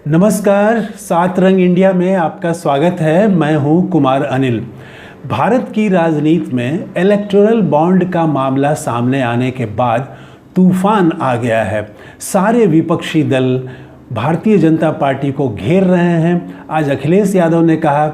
नमस्कार, सात रंग इंडिया में आपका स्वागत है। मैं हूं कुमार अनिल। भारत की राजनीति में इलेक्टोरल बॉन्ड का मामला सामने आने के बाद तूफान आ गया है। सारे विपक्षी दल भारतीय जनता पार्टी को घेर रहे हैं। आज अखिलेश यादव ने कहा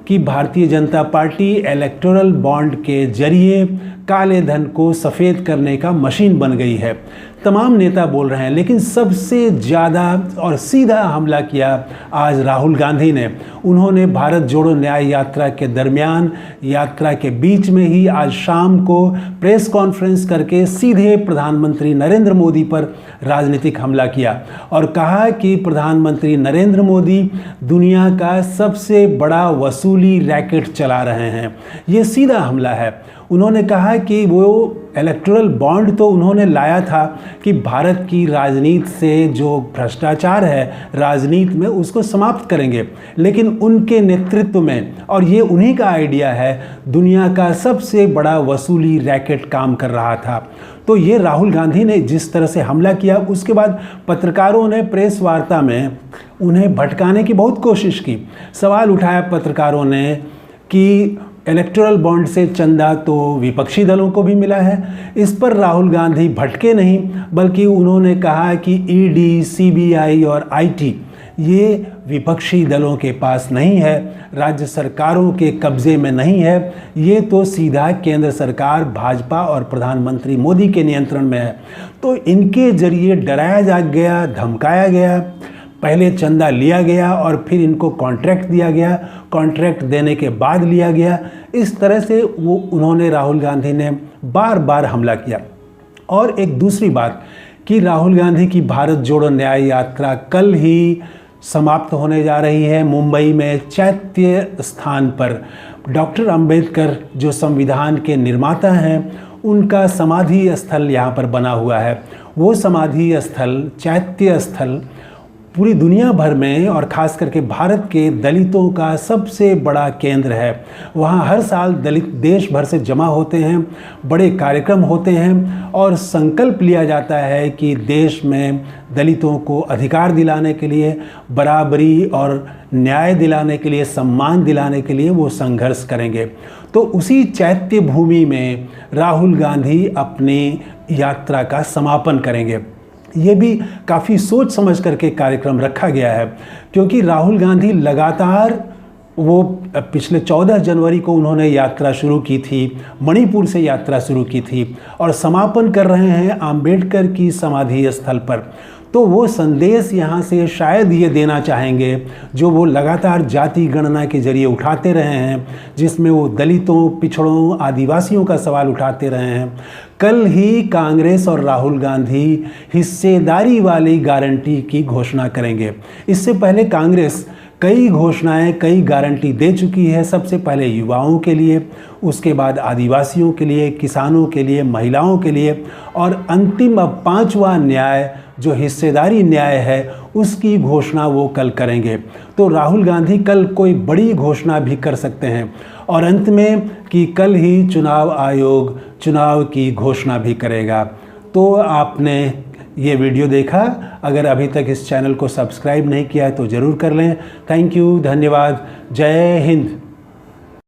कि Bharatiya Janata party electoral bond के जरिए काले धन को सफ़ेद करने का मशीन बन गई है। तमाम नेता बोल रहे हैं, लेकिन सबसे ज़्यादा और सीधा हमला किया आज राहुल गांधी ने। उन्होंने भारत जोड़ो न्याय यात्रा के दरमियान, यात्रा के बीच में ही आज शाम को प्रेस कॉन्फ्रेंस करके सीधे प्रधानमंत्री नरेंद्र मोदी पर राजनीतिक हमला किया और कहा कि प्रधानमंत्री नरेंद्र मोदी दुनिया का सबसे बड़ा वसूली रैकेट चला रहे हैं। ये सीधा हमला है। उन्होंने कहा कि वो इलेक्टोरल बॉन्ड तो उन्होंने लाया था कि भारत की राजनीति से जो भ्रष्टाचार है राजनीति में उसको समाप्त करेंगे, लेकिन उनके नेतृत्व में, और ये उन्हीं का आइडिया है, दुनिया का सबसे बड़ा वसूली रैकेट काम कर रहा था। तो ये राहुल गांधी ने जिस तरह से हमला किया, उसके बाद पत्रकारों ने प्रेस वार्ता में उन्हें भटकाने की बहुत कोशिश की। सवाल उठाया पत्रकारों ने कि इलेक्टोरल बॉन्ड से चंदा तो विपक्षी दलों को भी मिला है। इस पर राहुल गांधी भटके नहीं, बल्कि उन्होंने कहा कि ईडी, सीबीआई और आईटी ये विपक्षी दलों के पास नहीं है, राज्य सरकारों के कब्जे में नहीं है, ये तो सीधा केंद्र सरकार भाजपा और प्रधानमंत्री मोदी के नियंत्रण में है। तो इनके जरिए डराया जा गया, धमकाया गया। पहले चंदा लिया गया और फिर इनको कॉन्ट्रैक्ट दिया गया, कॉन्ट्रैक्ट देने के बाद लिया गया। इस तरह से उन्होंने, राहुल गांधी ने बार बार हमला किया। और एक दूसरी बात कि राहुल गांधी की भारत जोड़ो न्याय यात्रा कल ही समाप्त होने जा रही है। मुंबई में चैत्य स्थान पर डॉक्टर अंबेडकर जो संविधान के निर्माता हैं, उनका समाधि स्थल यहाँ पर बना हुआ है। वो समाधि स्थल, चैत्य स्थल, पूरी दुनिया भर में और ख़ास करके भारत के दलितों का सबसे बड़ा केंद्र है। वहाँ हर साल दलित देश भर से जमा होते हैं, बड़े कार्यक्रम होते हैं और संकल्प लिया जाता है कि देश में दलितों को अधिकार दिलाने के लिए, बराबरी और न्याय दिलाने के लिए, सम्मान दिलाने के लिए वो संघर्ष करेंगे। तो उसी चैत्य भूमि में राहुल गांधी अपनी यात्रा का समापन करेंगे। ये भी काफ़ी सोच समझ करके कार्यक्रम रखा गया है, क्योंकि राहुल गांधी लगातार, वो पिछले 14 जनवरी को उन्होंने यात्रा शुरू की थी, मणिपुर से यात्रा शुरू की थी और समापन कर रहे हैं अंबेडकर की समाधि स्थल पर। तो वो संदेश यहाँ से शायद ये देना चाहेंगे जो वो लगातार जाति गणना के जरिए उठाते रहे हैं, जिसमें वो दलितों, पिछड़ों, आदिवासियों का सवाल उठाते रहे हैं। कल ही कांग्रेस और राहुल गांधी हिस्सेदारी वाली गारंटी की घोषणा करेंगे। इससे पहले कांग्रेस कई घोषणाएं, कई गारंटी दे चुकी है। सबसे पहले युवाओं के लिए, उसके बाद आदिवासियों के लिए, किसानों के लिए, महिलाओं के लिए, और अंतिम अब पांचवा न्याय जो हिस्सेदारी न्याय है उसकी घोषणा वो कल करेंगे। तो राहुल गांधी कल कोई बड़ी घोषणा भी कर सकते हैं और अंत में कि कल ही चुनाव आयोग चुनाव की घोषणा भी करेगा। तो आपने ये वीडियो देखा, अगर अभी तक इस चैनल को सब्सक्राइब नहीं किया है तो ज़रूर कर लें। थैंक यू, धन्यवाद, जय हिंद।